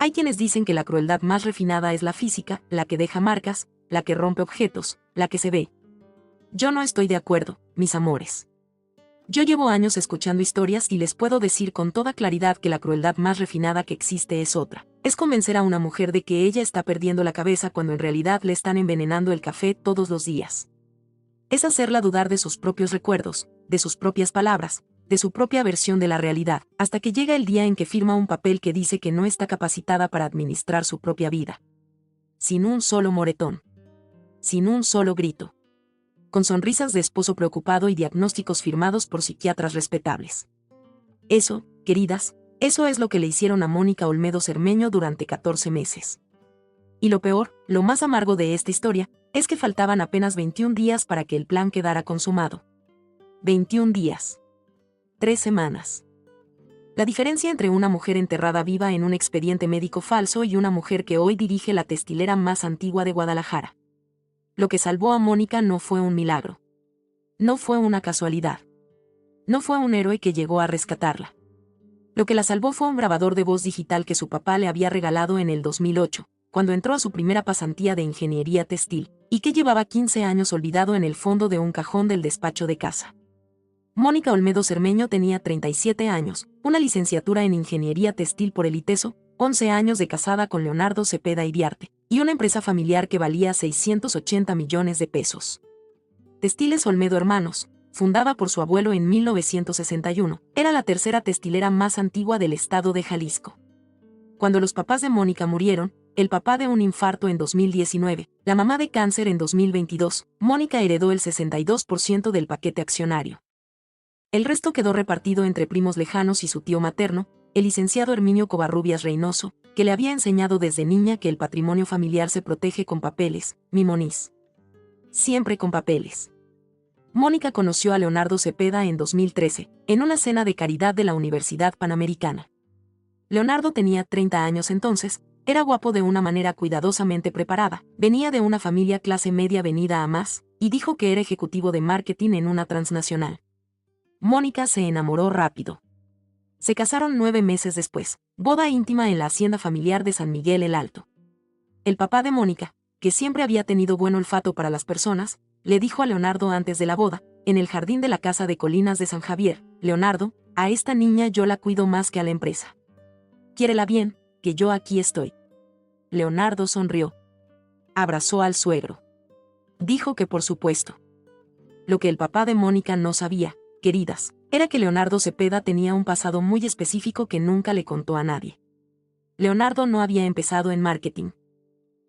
Hay quienes dicen que la crueldad más refinada es la física, la que deja marcas, la que rompe objetos, la que se ve. Yo no estoy de acuerdo, mis amores. Yo llevo años escuchando historias y les puedo decir con toda claridad que la crueldad más refinada que existe es otra. Es convencer a una mujer de que ella está perdiendo la cabeza cuando en realidad le están envenenando el café todos los días. Es hacerla dudar de sus propios recuerdos, de sus propias palabras, de su propia versión de la realidad, hasta que llega el día en que firma un papel que dice que no está capacitada para administrar su propia vida. Sin un solo moretón. Sin un solo grito. Con sonrisas de esposo preocupado y diagnósticos firmados por psiquiatras respetables. Eso, queridas, eso es lo que le hicieron a Mónica Olmedo Cermeño durante 14 meses. Y lo peor, lo más amargo de esta historia, es que faltaban apenas 21 días para que el plan quedara consumado. 21 días. 3 semanas. La diferencia entre una mujer enterrada viva en un expediente médico falso y una mujer que hoy dirige la textilera más antigua de Guadalajara. Lo que salvó a Mónica no fue un milagro. No fue una casualidad. No fue un héroe que llegó a rescatarla. Lo que la salvó fue un grabador de voz digital que su papá le había regalado en el 2008, cuando entró a su primera pasantía de ingeniería textil, y que llevaba 15 años olvidado en el fondo de un cajón del despacho de casa. Mónica Olmedo Cermeño tenía 37 años, una licenciatura en ingeniería textil por el ITESO, 11 años de casada con Leonardo Cepeda Iriarte, y una empresa familiar que valía 680 millones de pesos. Textiles Olmedo Hermanos, fundada por su abuelo en 1961, era la tercera textilera más antigua del estado de Jalisco. Cuando los papás de Mónica murieron, el papá de un infarto en 2019, la mamá de cáncer en 2022, Mónica heredó el 62% del paquete accionario. El resto quedó repartido entre primos lejanos y su tío materno, el licenciado Herminio Covarrubias Reynoso, que le había enseñado desde niña que el patrimonio familiar se protege con papeles, mi Monís. Siempre con papeles. Mónica conoció a Leonardo Cepeda en 2013, en una cena de caridad de la Universidad Panamericana. Leonardo tenía 30 años entonces, era guapo de una manera cuidadosamente preparada, venía de una familia clase media venida a más, y dijo que era ejecutivo de marketing en una transnacional. Mónica se enamoró rápido. Se casaron 9 meses después, boda íntima en la hacienda familiar de San Miguel el Alto. El papá de Mónica, que siempre había tenido buen olfato para las personas, le dijo a Leonardo antes de la boda, en el jardín de la casa de Colinas de San Javier: Leonardo, a esta niña yo la cuido más que a la empresa. Quiérela bien, que yo aquí estoy. Leonardo sonrió. Abrazó al suegro. Dijo que por supuesto. Lo que el papá de Mónica no sabía, queridas, era que Leonardo Cepeda tenía un pasado muy específico que nunca le contó a nadie. Leonardo no había empezado en marketing.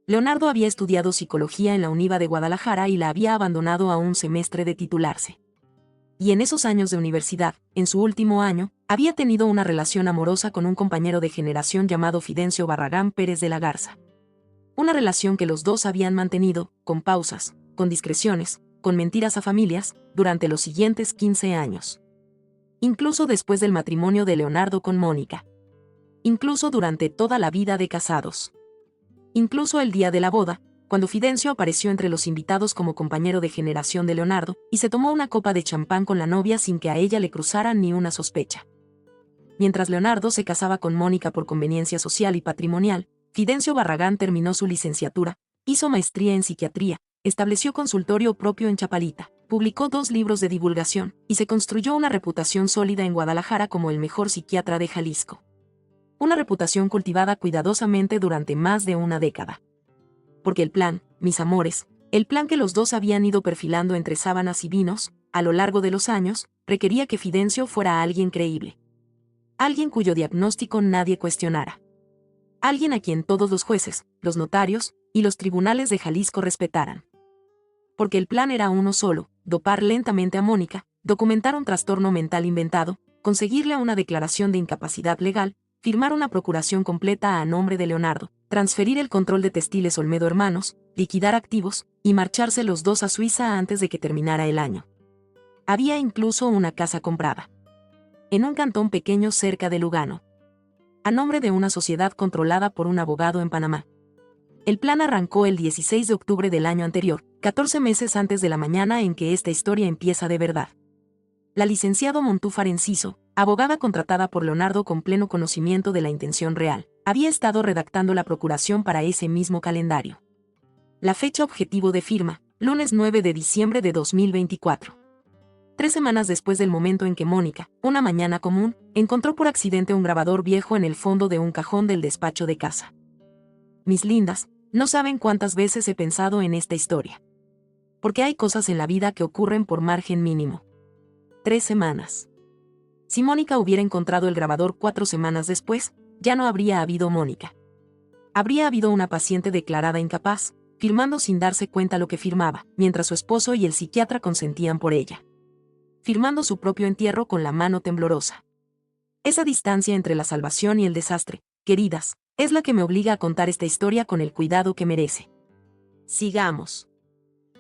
Leonardo había estudiado psicología en la UNIVA de Guadalajara y la había abandonado a un semestre de titularse. Y en esos años de universidad, en su último año, había tenido una relación amorosa con un compañero de generación llamado Fidencio Barragán Pérez de la Garza. Una relación que los dos habían mantenido, con pausas, con discreciones, con mentiras a familias, durante los siguientes 15 años. Incluso después del matrimonio de Leonardo con Mónica. Incluso durante toda la vida de casados. Incluso el día de la boda, cuando Fidencio apareció entre los invitados como compañero de generación de Leonardo, y se tomó una copa de champán con la novia sin que a ella le cruzara ni una sospecha. Mientras Leonardo se casaba con Mónica por conveniencia social y patrimonial, Fidencio Barragán terminó su licenciatura, hizo maestría en psiquiatría, estableció consultorio propio en Chapalita, publicó 2 libros de divulgación, y se construyó una reputación sólida en Guadalajara como el mejor psiquiatra de Jalisco. Una reputación cultivada cuidadosamente durante más de una década. Porque el plan, mis amores, el plan que los dos habían ido perfilando entre sábanas y vinos, a lo largo de los años, requería que Fidencio fuera alguien creíble. Alguien cuyo diagnóstico nadie cuestionara. Alguien a quien todos los jueces, los notarios y los tribunales de Jalisco respetaran. Porque el plan era uno solo: dopar lentamente a Mónica, documentar un trastorno mental inventado, conseguirle una declaración de incapacidad legal, firmar una procuración completa a nombre de Leonardo, transferir el control de Textiles Olmedo Hermanos, liquidar activos, y marcharse los dos a Suiza antes de que terminara el año. Había incluso una casa comprada. En un cantón pequeño cerca de Lugano. A nombre de una sociedad controlada por un abogado en Panamá. El plan arrancó el 16 de octubre del año anterior, 14 meses antes de la mañana en que esta historia empieza de verdad. La licenciado Montúfar Enciso, abogada contratada por Leonardo con pleno conocimiento de la intención real, Había estado redactando la procuración para ese mismo calendario. La fecha objetivo de firma, lunes 9 de diciembre de 2024. 3 semanas después del momento en que Mónica, una mañana común, encontró por accidente un grabador viejo en el fondo de un cajón del despacho de casa. Mis lindas, no saben cuántas veces he pensado en esta historia. Porque hay cosas en la vida que ocurren por margen mínimo. 3 semanas. Si Mónica hubiera encontrado el grabador 4 semanas después, ya no habría habido Mónica. Habría habido una paciente declarada incapaz, firmando sin darse cuenta lo que firmaba, mientras su esposo y el psiquiatra consentían por ella. Firmando su propio entierro con la mano temblorosa. Esa distancia entre la salvación y el desastre, queridas, es la que me obliga a contar esta historia con el cuidado que merece. Sigamos.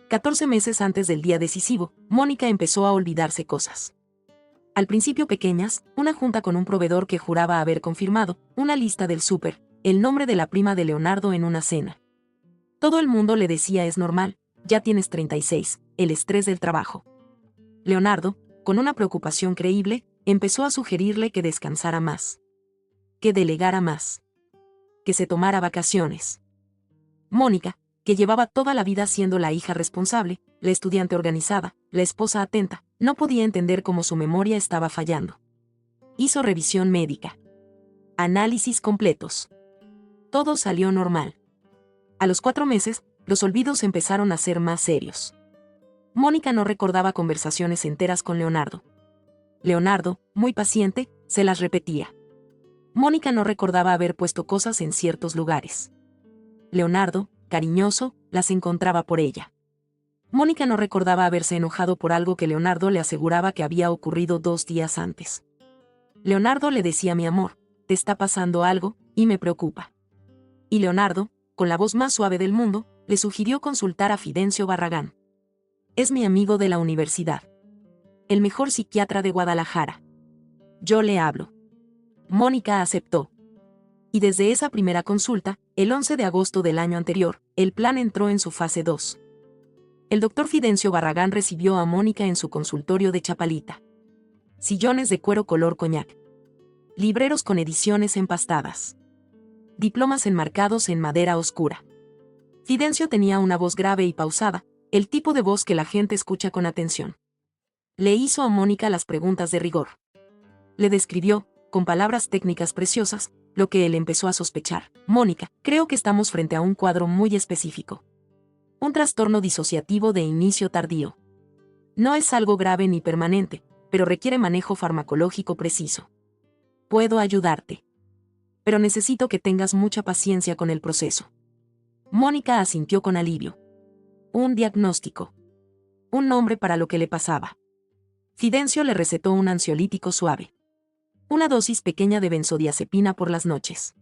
14 meses antes del día decisivo, Mónica empezó a olvidarse cosas. Al principio pequeñas, una junta con un proveedor que juraba haber confirmado, una lista del súper, el nombre de la prima de Leonardo en una cena. Todo el mundo le decía es normal, ya tienes 36, el estrés del trabajo. Leonardo, con una preocupación creíble, empezó a sugerirle que descansara más. Que delegara más. Que se tomara vacaciones. Mónica, que llevaba toda la vida siendo la hija responsable, la estudiante organizada, la esposa atenta, no podía entender cómo su memoria estaba fallando. Hizo revisión médica. Análisis completos. Todo salió normal. A los 4 meses, los olvidos empezaron a ser más serios. Mónica no recordaba conversaciones enteras con Leonardo. Leonardo, muy paciente, se las repetía. Mónica no recordaba haber puesto cosas en ciertos lugares. Leonardo, cariñoso, las encontraba por ella. Mónica no recordaba haberse enojado por algo que Leonardo le aseguraba que había ocurrido 2 días antes. Leonardo le decía mi amor, te está pasando algo, y me preocupa. Y Leonardo, con la voz más suave del mundo, le sugirió consultar a Fidencio Barragán. Es mi amigo de la universidad. El mejor psiquiatra de Guadalajara. Yo le hablo. Mónica aceptó. Y desde esa primera consulta, el 11 de agosto del año anterior, el plan entró en su fase 2. El doctor Fidencio Barragán recibió a Mónica en su consultorio de Chapalita. Sillones de cuero color coñac. Libreros con ediciones empastadas. Diplomas enmarcados en madera oscura. Fidencio tenía una voz grave y pausada, el tipo de voz que la gente escucha con atención. Le hizo a Mónica las preguntas de rigor. Le describió, con palabras técnicas preciosas, lo que él empezó a sospechar. Mónica, creo que estamos frente a un cuadro muy específico. Un trastorno disociativo de inicio tardío. No es algo grave ni permanente, pero requiere manejo farmacológico preciso. Puedo ayudarte. Pero necesito que tengas mucha paciencia con el proceso. Mónica asintió con alivio. Un diagnóstico. Un nombre para lo que le pasaba. Fidencio le recetó un ansiolítico suave. Una dosis pequeña de benzodiazepina por las noches.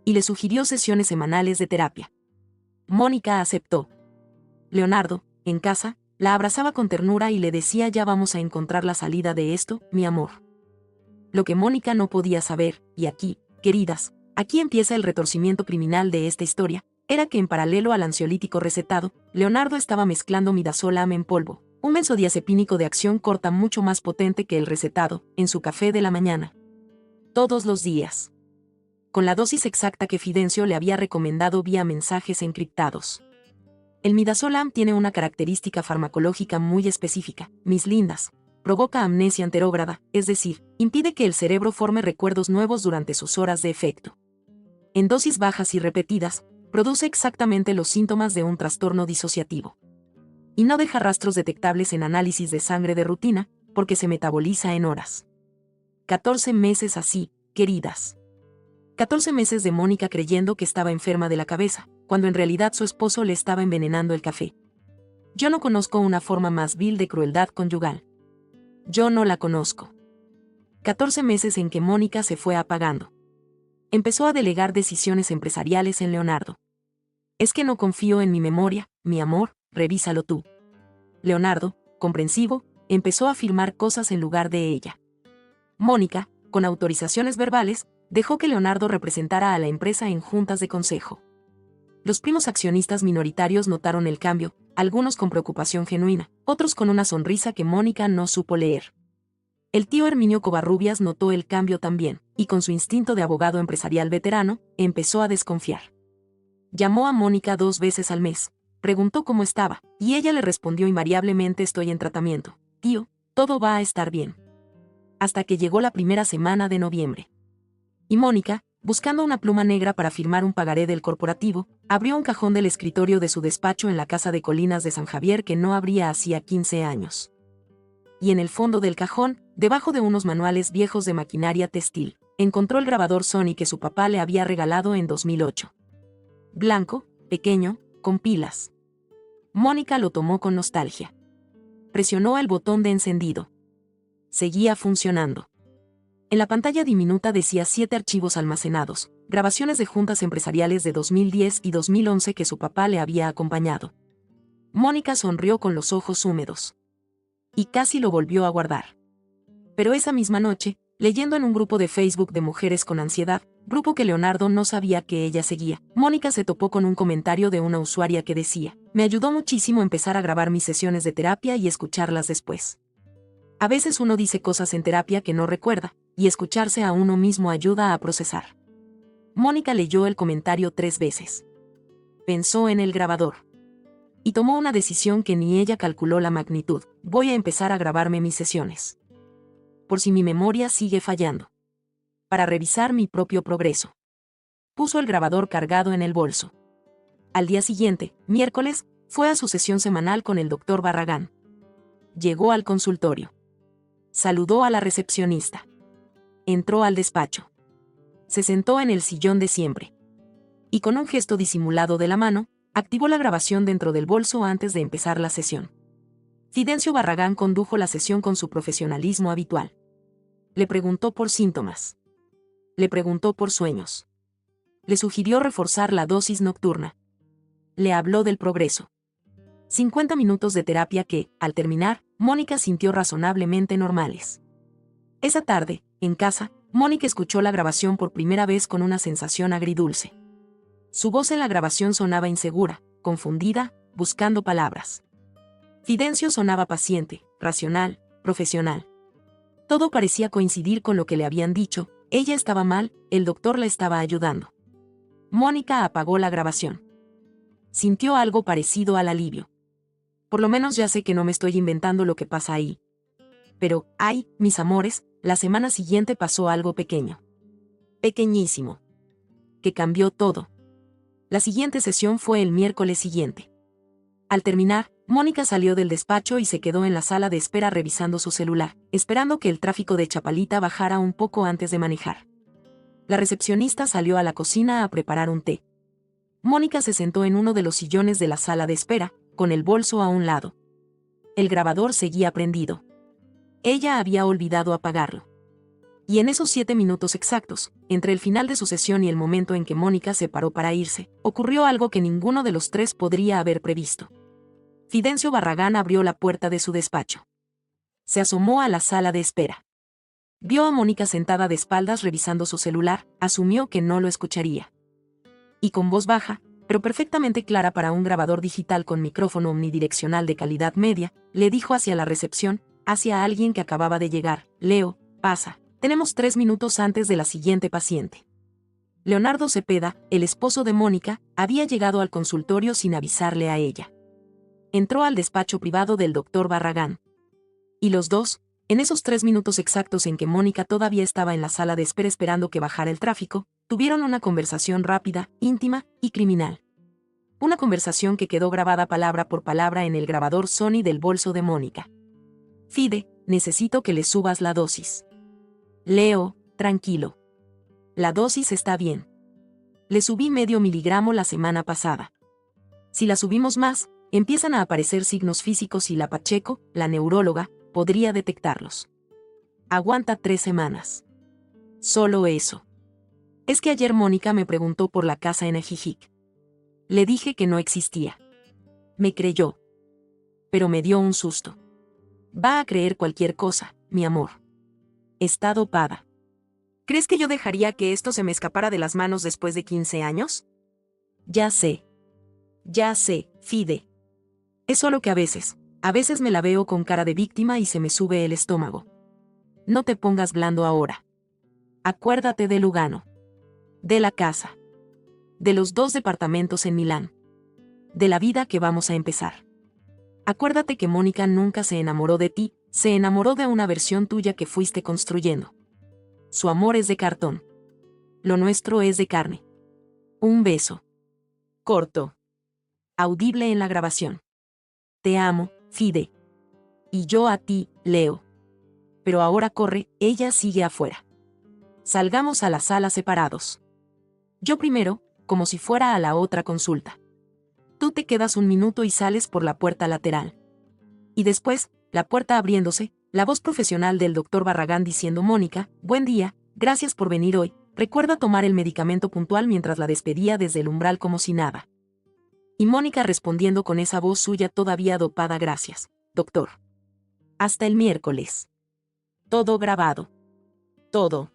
Y le sugirió sesiones semanales de terapia. Mónica aceptó. Leonardo, en casa, la abrazaba con ternura y le decía ya vamos a encontrar la salida de esto, mi amor. Lo que Mónica no podía saber, y aquí, queridas, aquí empieza el retorcimiento criminal de esta historia, era que en paralelo al ansiolítico recetado, Leonardo estaba mezclando midazolam en polvo, un benzodiazepínico de acción corta mucho más potente que el recetado, en su café de la mañana. Todos los días. Con la dosis exacta que Fidencio le había recomendado vía mensajes encriptados. El midazolam tiene una característica farmacológica muy específica, mis lindas. Provoca amnesia anterógrada, es decir, impide que el cerebro forme recuerdos nuevos durante sus horas de efecto. En dosis bajas y repetidas, produce exactamente los síntomas de un trastorno disociativo. Y no deja rastros detectables en análisis de sangre de rutina, porque se metaboliza en horas. 14 meses así, queridas. 14 meses de Mónica creyendo que estaba enferma de la cabeza, cuando en realidad su esposo le estaba envenenando el café. Yo no conozco una forma más vil de crueldad conyugal. Yo no la conozco. 14 meses en que Mónica se fue apagando. Empezó a delegar decisiones empresariales en Leonardo. Es que no confío en mi memoria, mi amor, revísalo tú. Leonardo, comprensivo, empezó a firmar cosas en lugar de ella. Mónica, con autorizaciones verbales, dejó que Leonardo representara a la empresa en juntas de consejo. Los primos accionistas minoritarios notaron el cambio, algunos con preocupación genuina, otros con una sonrisa que Mónica no supo leer. El tío Herminio Covarrubias notó el cambio también, y con su instinto de abogado empresarial veterano, empezó a desconfiar. Llamó a Mónica 2 veces al mes, preguntó cómo estaba, y ella le respondió invariablemente: estoy en tratamiento. Tío, todo va a estar bien. Hasta que llegó la primera semana de noviembre. Y Mónica, buscando una pluma negra para firmar un pagaré del corporativo, abrió un cajón del escritorio de su despacho en la casa de Colinas de San Javier que no abría hacía 15 años. Y en el fondo del cajón, debajo de unos manuales viejos de maquinaria textil, encontró el grabador Sony que su papá le había regalado en 2008. Blanco, pequeño, con pilas. Mónica lo tomó con nostalgia. Presionó el botón de encendido. Seguía funcionando. En la pantalla diminuta decía 7 archivos almacenados, grabaciones de juntas empresariales de 2010 y 2011 que su papá le había acompañado. Mónica sonrió con los ojos húmedos. Y casi lo volvió a guardar. Pero esa misma noche, leyendo en un grupo de Facebook de mujeres con ansiedad, grupo que Leonardo no sabía que ella seguía, Mónica se topó con un comentario de una usuaria que decía: me ayudó muchísimo empezar a grabar mis sesiones de terapia y escucharlas después. A veces uno dice cosas en terapia que no recuerda, y escucharse a uno mismo ayuda a procesar. Mónica leyó el comentario 3 veces. Pensó en el grabador. Y tomó una decisión que ni ella calculó la magnitud: voy a empezar a grabarme mis sesiones. Por si mi memoria sigue fallando. Para revisar mi propio progreso. Puso el grabador cargado en el bolso. Al día siguiente, miércoles, fue a su sesión semanal con el Dr. Barragán. Llegó al consultorio. Saludó a la recepcionista. Entró al despacho. Se sentó en el sillón de siempre. Y con un gesto disimulado de la mano, activó la grabación dentro del bolso antes de empezar la sesión. Fidencio Barragán condujo la sesión con su profesionalismo habitual. Le preguntó por síntomas. Le preguntó por sueños. Le sugirió reforzar la dosis nocturna. Le habló del progreso. 50 minutos de terapia que, al terminar, Mónica sintió razonablemente normales. Esa tarde, en casa, Mónica escuchó la grabación por primera vez con una sensación agridulce. Su voz en la grabación sonaba insegura, confundida, buscando palabras. Fidencio sonaba paciente, racional, profesional. Todo parecía coincidir con lo que le habían dicho: ella estaba mal, el doctor la estaba ayudando. Mónica apagó la grabación. Sintió algo parecido al alivio. Por lo menos ya sé que no me estoy inventando lo que pasa ahí. Pero, ay, mis amores, la semana siguiente pasó algo pequeño. Pequeñísimo. Que cambió todo. La siguiente sesión fue el miércoles siguiente. Al terminar, Mónica salió del despacho y se quedó en la sala de espera revisando su celular, esperando que el tráfico de Chapalita bajara un poco antes de manejar. La recepcionista salió a la cocina a preparar un té. Mónica se sentó en uno de los sillones de la sala de espera, con el bolso a un lado. El grabador seguía prendido. Ella había olvidado apagarlo. Y en esos 7 minutos exactos, entre el final de su sesión y el momento en que Mónica se paró para irse, ocurrió algo que ninguno de los tres podría haber previsto. Fidencio Barragán abrió la puerta de su despacho. Se asomó a la sala de espera. Vio a Mónica sentada de espaldas revisando su celular, asumió que no lo escucharía. Y con voz baja, pero perfectamente clara para un grabador digital con micrófono omnidireccional de calidad media, le dijo hacia la recepción, hacia alguien que acababa de llegar: Leo, pasa, tenemos 3 minutos antes de la siguiente paciente. Leonardo Cepeda, el esposo de Mónica, había llegado al consultorio sin avisarle a ella. Entró al despacho privado del doctor Barragán. Y los dos, en esos 3 minutos exactos en que Mónica todavía estaba en la sala de espera esperando que bajara el tráfico, tuvieron una conversación rápida, íntima y criminal. Una conversación que quedó grabada palabra por palabra en el grabador Sony del bolso de Mónica. Fide, necesito que le subas la dosis. Leo, tranquilo. La dosis está bien. Le subí medio miligramo la semana pasada. Si la subimos más, empiezan a aparecer signos físicos y la Pacheco, la neuróloga, podría detectarlos. Aguanta 3 semanas. Solo eso. Es que ayer Mónica me preguntó por la casa en Ajijic. Le dije que no existía. Me creyó. Pero me dio un susto. Va a creer cualquier cosa, mi amor. Está dopada. ¿Crees que yo dejaría que esto se me escapara de las manos después de 15 años? Ya sé, Fide. Es solo que a veces me la veo con cara de víctima y se me sube el estómago. no te pongas blando ahora. Acuérdate de Lugano. De la casa. De los 2 departamentos en Milán. De la vida que vamos a empezar. Acuérdate que Mónica nunca se enamoró de ti, se enamoró de una versión tuya que fuiste construyendo. Su amor es de cartón. Lo nuestro es de carne. Un beso. Corto. Audible en la grabación. Te amo, Fide. Y yo a ti, Leo. Pero ahora corre, ella sigue afuera. Salgamos a la sala separados. Yo primero, como si fuera a la otra consulta. Tú te quedas un minuto y sales por la puerta lateral. Y después, la puerta abriéndose, la voz profesional del doctor Barragán diciendo: Mónica, buen día, gracias por venir hoy, recuerda tomar el medicamento puntual, mientras la despedía desde el umbral como si nada. Y Mónica respondiendo con esa voz suya todavía dopada: gracias, doctor. Hasta el miércoles. Todo grabado. Todo.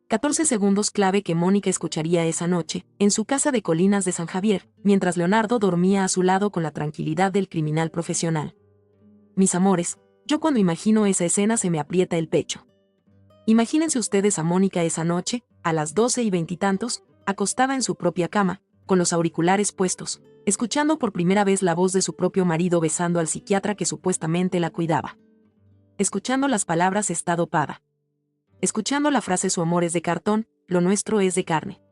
14 segundos clave que Mónica escucharía esa noche, en su casa de Colinas de San Javier, mientras Leonardo dormía a su lado con la tranquilidad del criminal profesional. Mis amores, yo cuando imagino esa escena se me aprieta el pecho. Imagínense ustedes a Mónica esa noche, a las 12:20 y tantos, acostada en su propia cama, con los auriculares puestos, escuchando por primera vez la voz de su propio marido besando al psiquiatra que supuestamente la cuidaba. Escuchando las palabras: está dopada. Escuchando la frase: su amor es de cartón, lo nuestro es de carne.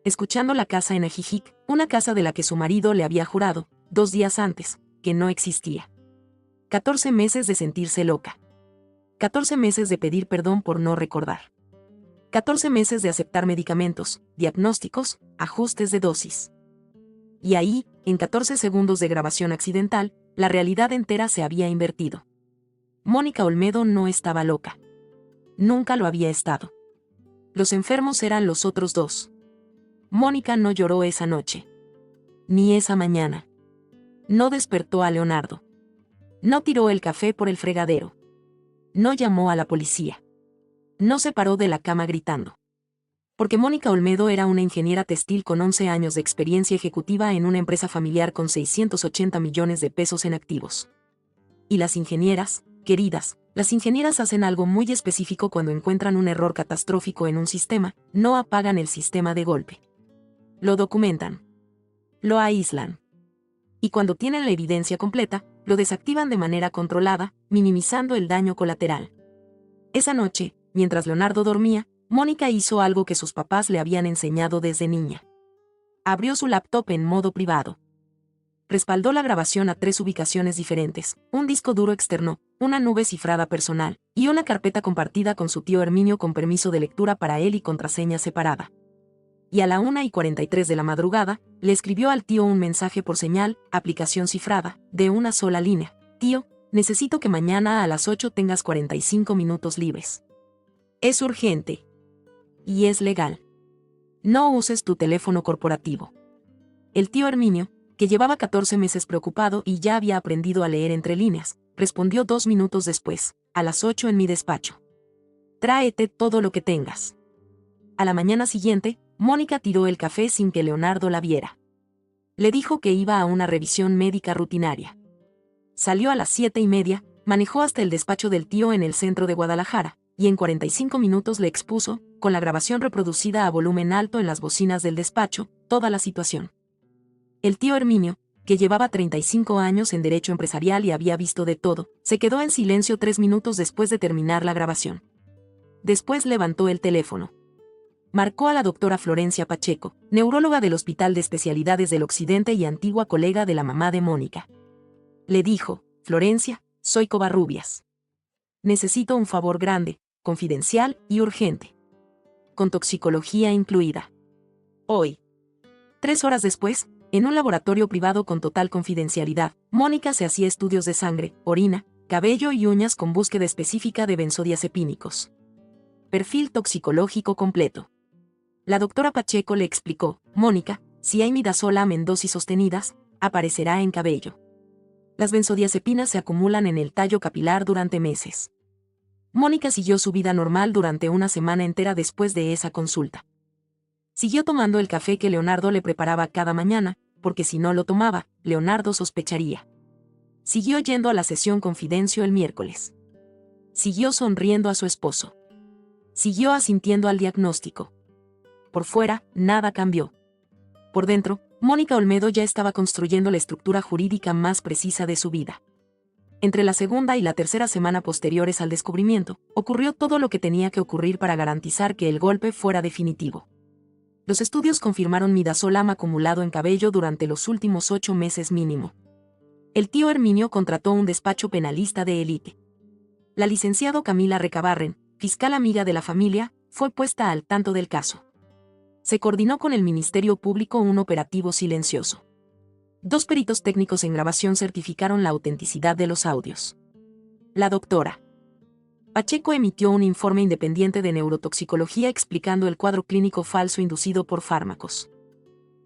Escuchando la casa en Ajijic, una casa de la que su marido le había jurado, 2 días antes, que no existía. 14 meses de sentirse loca. 14 meses de pedir perdón por no recordar. 14 meses de aceptar medicamentos, diagnósticos, ajustes de dosis. Y ahí, en 14 segundos de grabación accidental, la realidad entera se había invertido. Mónica Olmedo no estaba loca. Nunca lo había estado. Los enfermos eran los otros 2. Mónica no lloró esa noche. Ni esa mañana. No despertó a Leonardo. No tiró el café por el fregadero. No llamó a la policía. No se paró de la cama gritando. Porque Mónica Olmedo era una ingeniera textil con 11 años de experiencia ejecutiva en una empresa familiar con 680 millones de pesos en activos. Y las ingenieras, queridas, las ingenieras hacen algo muy específico cuando encuentran un error catastrófico en un sistema: no apagan el sistema de golpe. Lo documentan. Lo aíslan. Y cuando tienen la evidencia completa, lo desactivan de manera controlada, minimizando el daño colateral. Esa noche, mientras Leonardo dormía, Mónica hizo algo que sus papás le habían enseñado desde niña. Abrió su laptop en modo privado. Respaldó la grabación a 3 ubicaciones diferentes: un disco duro externo, una nube cifrada personal, y una carpeta compartida con su tío Herminio con permiso de lectura para él y contraseña separada. Y a la 1:43 de la madrugada, le escribió al tío un mensaje por señal, aplicación cifrada, de una sola línea: tío, necesito que mañana a las 8 tengas 45 minutos libres. Es urgente. Y es legal. No uses tu teléfono corporativo. El tío Herminio, que llevaba 14 meses preocupado y ya había aprendido a leer entre líneas, respondió 2 minutos después: a las 8 en mi despacho. Tráete todo lo que tengas. A la mañana siguiente, Mónica tiró el café sin que Leonardo la viera. Le dijo que iba a una revisión médica rutinaria. Salió a las 7:30, manejó hasta el despacho del tío en el centro de Guadalajara, y en 45 minutos le expuso, con la grabación reproducida a volumen alto en las bocinas del despacho, toda la situación. El tío Herminio, que llevaba 35 años en derecho empresarial y había visto de todo, se quedó en silencio 3 minutos después de terminar la grabación. Después levantó el teléfono. Marcó a la doctora Florencia Pacheco, neuróloga del Hospital de Especialidades del Occidente y antigua colega de la mamá de Mónica. Le dijo: Florencia, soy Covarrubias. Necesito un favor grande, confidencial y urgente. Con toxicología incluida. Hoy. 3 horas después, en un laboratorio privado con total confidencialidad, Mónica se hacía estudios de sangre, orina, cabello y uñas con búsqueda específica de benzodiazepínicos. Perfil toxicológico completo. La doctora Pacheco le explicó: Mónica, si hay midazolam en dosis sostenidas, aparecerá en cabello. Las benzodiazepinas se acumulan en el tallo capilar durante meses. Mónica siguió su vida normal durante una semana entera después de esa consulta. Siguió tomando el café que Leonardo le preparaba cada mañana, porque si no lo tomaba, Leonardo sospecharía. Siguió yendo a la sesión confidencio el miércoles. Siguió sonriendo a su esposo. Siguió asintiendo al diagnóstico. Por fuera, nada cambió. Por dentro, Mónica Olmedo ya estaba construyendo la estructura jurídica más precisa de su vida. Entre la segunda y la tercera semana posteriores al descubrimiento, ocurrió todo lo que tenía que ocurrir para garantizar que el golpe fuera definitivo. Los estudios confirmaron midazolam acumulado en cabello durante los últimos 8 meses mínimo. El tío Herminio contrató un despacho penalista de élite. La licenciado Camila Recabarren, fiscal amiga de la familia, fue puesta al tanto del caso. Se coordinó con el Ministerio Público un operativo silencioso. 2 peritos técnicos en grabación certificaron la autenticidad de los audios. La doctora Pacheco emitió un informe independiente de neurotoxicología explicando el cuadro clínico falso inducido por fármacos.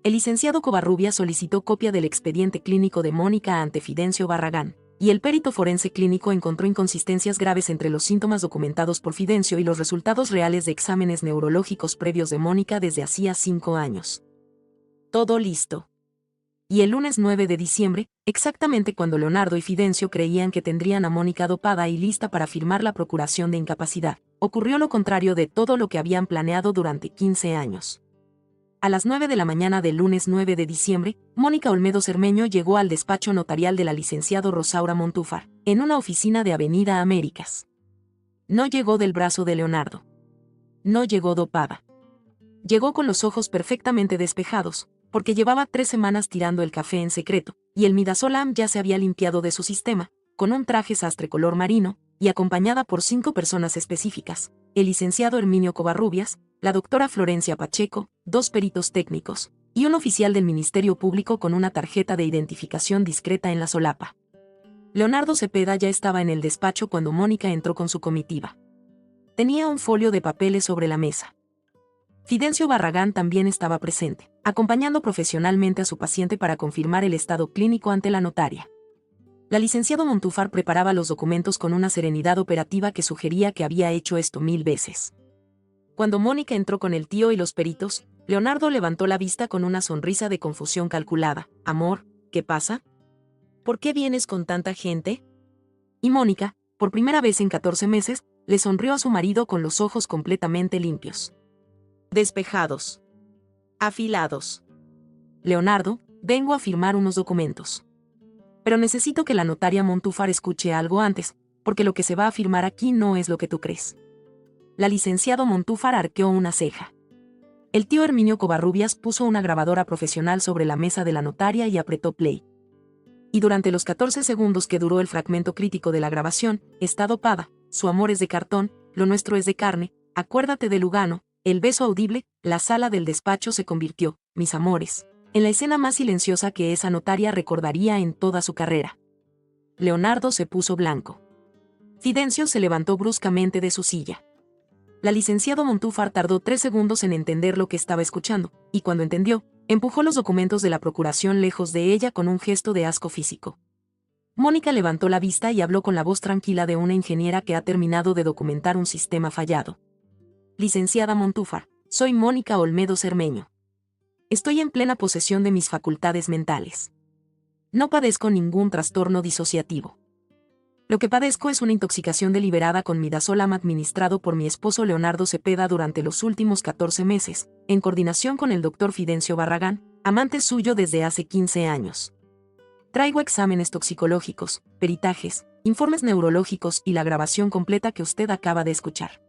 El licenciado Covarrubias solicitó copia del expediente clínico de Mónica ante Fidencio Barragán, y el perito forense clínico encontró inconsistencias graves entre los síntomas documentados por Fidencio y los resultados reales de exámenes neurológicos previos de Mónica desde hacía 5 años. Todo listo. Y el lunes 9 de diciembre, exactamente cuando Leonardo y Fidencio creían que tendrían a Mónica dopada y lista para firmar la procuración de incapacidad, ocurrió lo contrario de todo lo que habían planeado durante 15 años. A las 9 de la mañana del lunes 9 de diciembre, Mónica Olmedo Cermeño llegó al despacho notarial de la licenciado Rosaura Montúfar, en una oficina de Avenida Américas. No llegó del brazo de Leonardo. No llegó dopada. Llegó con los ojos perfectamente despejados, porque llevaba 3 semanas tirando el café en secreto, y el midazolam ya se había limpiado de su sistema, con un traje sastre color marino, y acompañada por 5 personas específicas: el licenciado Herminio Covarrubias, la doctora Florencia Pacheco, 2 peritos técnicos, y un oficial del Ministerio Público con una tarjeta de identificación discreta en la solapa. Leonardo Cepeda ya estaba en el despacho cuando Mónica entró con su comitiva. Tenía un folio de papeles sobre la mesa. Fidencio Barragán también estaba presente, acompañando profesionalmente a su paciente para confirmar el estado clínico ante la notaria. La licenciado Montúfar preparaba los documentos con una serenidad operativa que sugería que había hecho esto 1000 veces. Cuando Mónica entró con el tío y los peritos, Leonardo levantó la vista con una sonrisa de confusión calculada. «Amor, ¿qué pasa? ¿Por qué vienes con tanta gente?» Y Mónica, por primera vez en 14 meses, le sonrió a su marido con los ojos completamente limpios. Despejados. Afilados. «Leonardo, vengo a firmar unos documentos. Pero necesito que la notaria Montúfar escuche algo antes, porque lo que se va a firmar aquí no es lo que tú crees». La licenciado Montúfar arqueó una ceja. El tío Herminio Covarrubias puso una grabadora profesional sobre la mesa de la notaria y apretó play. Y durante los 14 segundos que duró el fragmento crítico de la grabación: «Está dopada, su amor es de cartón, lo nuestro es de carne, acuérdate de Lugano», el beso audible, la sala del despacho se convirtió, mis amores, en la escena más silenciosa que esa notaria recordaría en toda su carrera. Leonardo se puso blanco. Fidencio se levantó bruscamente de su silla. La licenciado Montúfar tardó 3 segundos en entender lo que estaba escuchando, y cuando entendió, empujó los documentos de la procuración lejos de ella con un gesto de asco físico. Mónica levantó la vista y habló con la voz tranquila de una ingeniera que ha terminado de documentar un sistema fallado. «Licenciada Montúfar, soy Mónica Olmedo Cermeño. Estoy en plena posesión de mis facultades mentales. No padezco ningún trastorno disociativo. Lo que padezco es una intoxicación deliberada con midazolam administrado por mi esposo Leonardo Cepeda durante los últimos 14 meses, en coordinación con el doctor Fidencio Barragán, amante suyo desde hace 15 años. Traigo exámenes toxicológicos, peritajes, informes neurológicos y la grabación completa que usted acaba de escuchar.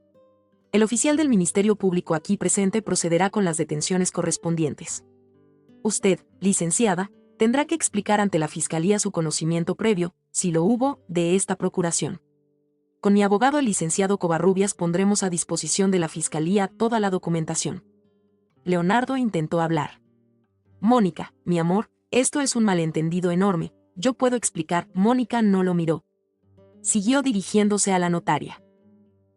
El oficial del Ministerio Público aquí presente procederá con las detenciones correspondientes. Usted, licenciada, tendrá que explicar ante la Fiscalía su conocimiento previo, si lo hubo, de esta procuración. Con mi abogado el licenciado Covarrubias pondremos a disposición de la Fiscalía toda la documentación». Leonardo intentó hablar. «Mónica, mi amor, esto es un malentendido enorme, yo puedo explicar». Mónica no lo miró. Siguió dirigiéndose a la notaria.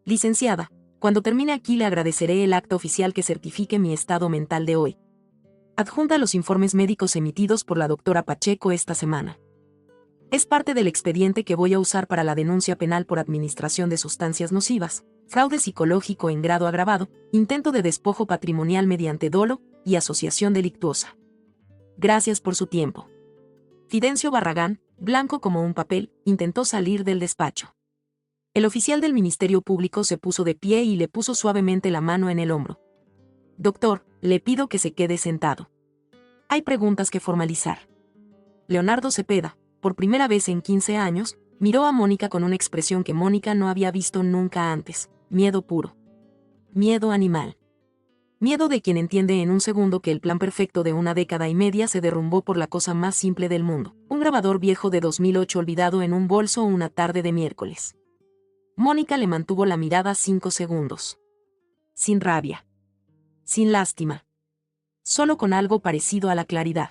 «Licenciada, cuando termine aquí le agradeceré el acta oficial que certifique mi estado mental de hoy. Adjunta los informes médicos emitidos por la doctora Pacheco esta semana. Es parte del expediente que voy a usar para la denuncia penal por administración de sustancias nocivas, fraude psicológico en grado agravado, intento de despojo patrimonial mediante dolo y asociación delictuosa. Gracias por su tiempo». Fidencio Barragán, blanco como un papel, intentó salir del despacho. El oficial del Ministerio Público se puso de pie y le puso suavemente la mano en el hombro. Doctor, le pido que se quede sentado. Hay preguntas que formalizar. Leonardo Cepeda, por primera vez en 15 años, miró a Mónica con una expresión que Mónica no había visto nunca antes: miedo puro. Miedo animal. Miedo de quien entiende en un segundo que el plan perfecto de una década y media se derrumbó por la cosa más simple del mundo: un grabador viejo de 2008 olvidado en un bolso una tarde de miércoles. Mónica le mantuvo la mirada 5 segundos. Sin rabia. Sin lástima. Solo con algo parecido a la claridad.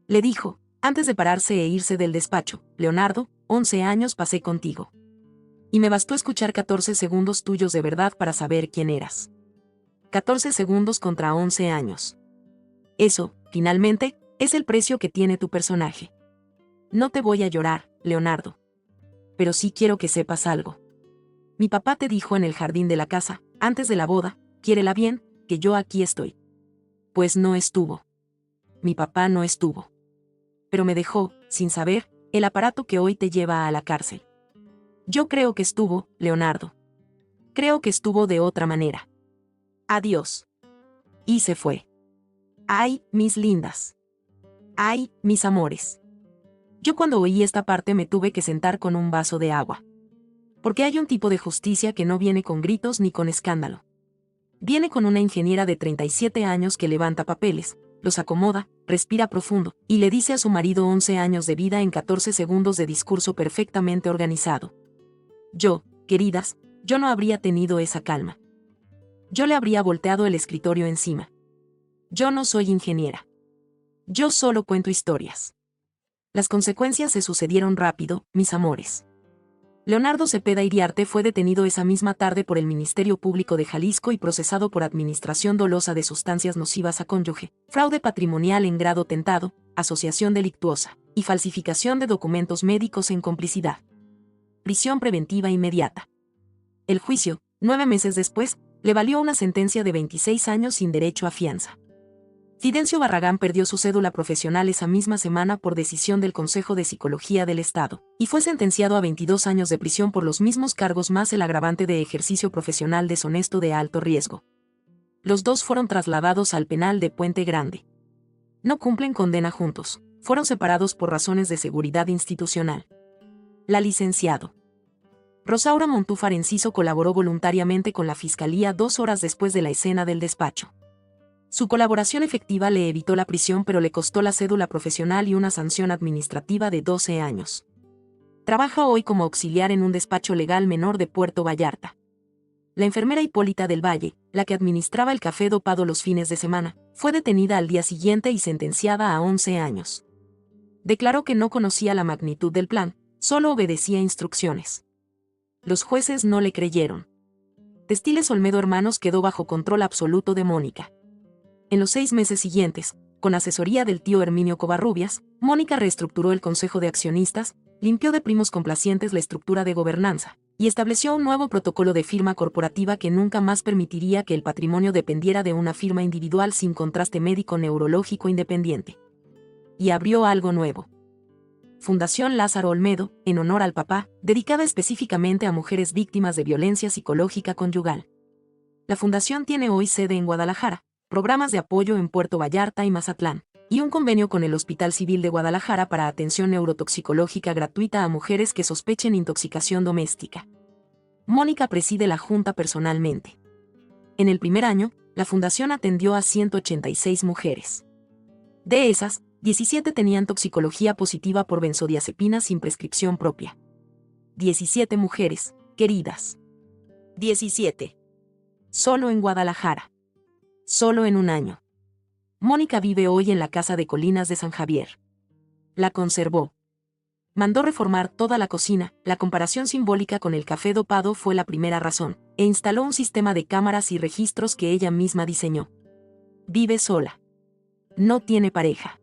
Le dijo, antes de pararse e irse del despacho: Leonardo, 11 años pasé contigo. Y me bastó escuchar 14 segundos tuyos de verdad para saber quién eras. 14 segundos contra 11 años. Eso, finalmente, es el precio que tiene tu personaje. No te voy a llorar, Leonardo. Pero sí quiero que sepas algo. Mi papá te dijo en el jardín de la casa, antes de la boda: quiérela bien, que yo aquí estoy. Pues no estuvo. Mi papá no estuvo. Pero me dejó, sin saber, el aparato que hoy te lleva a la cárcel. Yo creo que estuvo, Leonardo. Creo que estuvo de otra manera. Adiós. Y se fue. Ay, mis lindas. Ay, mis amores. Yo cuando oí esta parte me tuve que sentar con un vaso de agua. Porque hay un tipo de justicia que no viene con gritos ni con escándalo. Viene con una ingeniera de 37 años que levanta papeles, los acomoda, respira profundo, y le dice a su marido 11 años de vida en 14 segundos de discurso perfectamente organizado. Yo, queridas, yo no habría tenido esa calma. Yo le habría volteado el escritorio encima. Yo no soy ingeniera. Yo solo cuento historias. Las consecuencias se sucedieron rápido, mis amores. Leonardo Cepeda Iriarte fue detenido esa misma tarde por el Ministerio Público de Jalisco y procesado por administración dolosa de sustancias nocivas a cónyuge, fraude patrimonial en grado tentado, asociación delictuosa, y falsificación de documentos médicos en complicidad. Prisión preventiva inmediata. El juicio, 9 meses después, le valió una sentencia de 26 años sin derecho a fianza. Fidencio Barragán perdió su cédula profesional esa misma semana por decisión del Consejo de Psicología del Estado, y fue sentenciado a 22 años de prisión por los mismos cargos más el agravante de ejercicio profesional deshonesto de alto riesgo. Los dos fueron trasladados al penal de Puente Grande. No cumplen condena juntos, fueron separados por razones de seguridad institucional. La licenciado Rosaura Montúfar Enciso colaboró voluntariamente con la Fiscalía 2 horas después de la escena del despacho. Su colaboración efectiva le evitó la prisión, pero le costó la cédula profesional y una sanción administrativa de 12 años. Trabaja hoy como auxiliar en un despacho legal menor de Puerto Vallarta. La enfermera Hipólita del Valle, la que administraba el café dopado los fines de semana, fue detenida al día siguiente y sentenciada a 11 años. Declaró que no conocía la magnitud del plan, solo obedecía instrucciones. Los jueces no le creyeron. Textiles Olmedo Hermanos quedó bajo control absoluto de Mónica. En los 6 meses siguientes, con asesoría del tío Herminio Covarrubias, Mónica reestructuró el Consejo de Accionistas, limpió de primos complacientes la estructura de gobernanza, y estableció un nuevo protocolo de firma corporativa que nunca más permitiría que el patrimonio dependiera de una firma individual sin contraste médico neurológico independiente. Y abrió algo nuevo. Fundación Lázaro Olmedo, en honor al papá, dedicada específicamente a mujeres víctimas de violencia psicológica conyugal. La fundación tiene hoy sede en Guadalajara, programas de apoyo en Puerto Vallarta y Mazatlán, y un convenio con el Hospital Civil de Guadalajara para atención neurotoxicológica gratuita a mujeres que sospechen intoxicación doméstica. Mónica preside la junta personalmente. En el primer año, la fundación atendió a 186 mujeres. De esas, 17 tenían toxicología positiva por benzodiazepinas sin prescripción propia. 17 mujeres, queridas. 17. Solo en Guadalajara. Solo en un año. Mónica vive hoy en la casa de Colinas de San Javier. La conservó. Mandó reformar toda la cocina, la comparación simbólica con el café dopado fue la primera razón, e instaló un sistema de cámaras y registros que ella misma diseñó. Vive sola. No tiene pareja.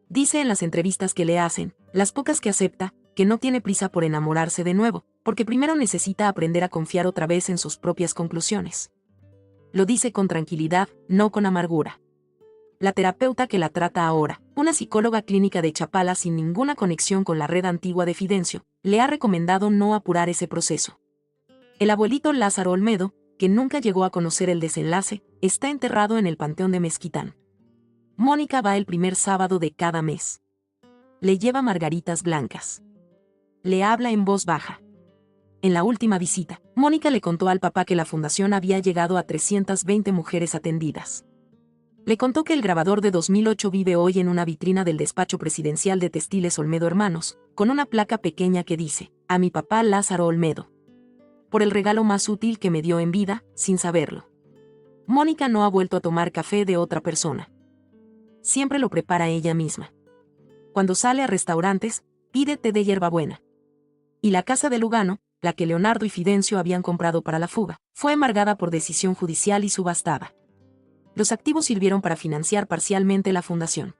Dice en las entrevistas que le hacen, las pocas que acepta, que no tiene prisa por enamorarse de nuevo, porque primero necesita aprender a confiar otra vez en sus propias conclusiones. Lo dice con tranquilidad, no con amargura. La terapeuta que la trata ahora, una psicóloga clínica de Chapala sin ninguna conexión con la red antigua de Fidencio, le ha recomendado no apurar ese proceso. El abuelito Lázaro Olmedo, que nunca llegó a conocer el desenlace, está enterrado en el Panteón de Mezquitán. Mónica va el primer sábado de cada mes. Le lleva margaritas blancas. Le habla en voz baja. En la última visita, Mónica le contó al papá que la fundación había llegado a 320 mujeres atendidas. Le contó que el grabador de 2008 vive hoy en una vitrina del despacho presidencial de Textiles Olmedo Hermanos, con una placa pequeña que dice, a mi papá Lázaro Olmedo. Por el regalo más útil que me dio en vida, sin saberlo. Mónica no ha vuelto a tomar café de otra persona. Siempre lo prepara ella misma. Cuando sale a restaurantes, pide té de hierbabuena. Y la casa de Lugano, la que Leonardo y Fidencio habían comprado para la fuga, fue embargada por decisión judicial y subastada. Los activos sirvieron para financiar parcialmente la fundación.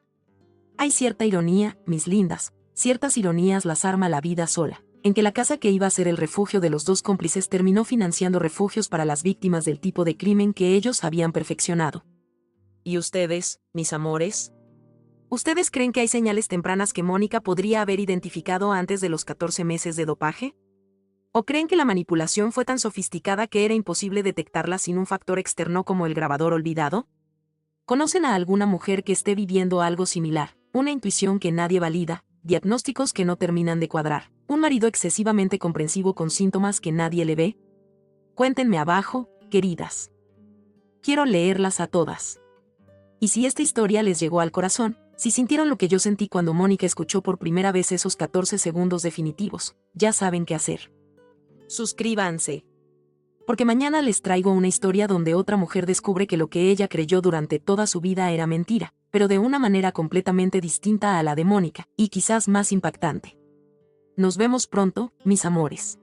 Hay cierta ironía, mis lindas, ciertas ironías las arma la vida sola, en que la casa que iba a ser el refugio de los dos cómplices terminó financiando refugios para las víctimas del tipo de crimen que ellos habían perfeccionado. ¿Y ustedes, mis amores? ¿Ustedes creen que hay señales tempranas que Mónica podría haber identificado antes de los 14 meses de dopaje? ¿O creen que la manipulación fue tan sofisticada que era imposible detectarla sin un factor externo como el grabador olvidado? ¿Conocen a alguna mujer que esté viviendo algo similar? Una intuición que nadie valida, diagnósticos que no terminan de cuadrar, un marido excesivamente comprensivo con síntomas que nadie le ve. Cuéntenme abajo, queridas. Quiero leerlas a todas. Y si esta historia les llegó al corazón, si sintieron lo que yo sentí cuando Mónica escuchó por primera vez esos 14 segundos definitivos, ya saben qué hacer. Suscríbanse. Porque mañana les traigo una historia donde otra mujer descubre que lo que ella creyó durante toda su vida era mentira, pero de una manera completamente distinta a la de Mónica, y quizás más impactante. Nos vemos pronto, mis amores.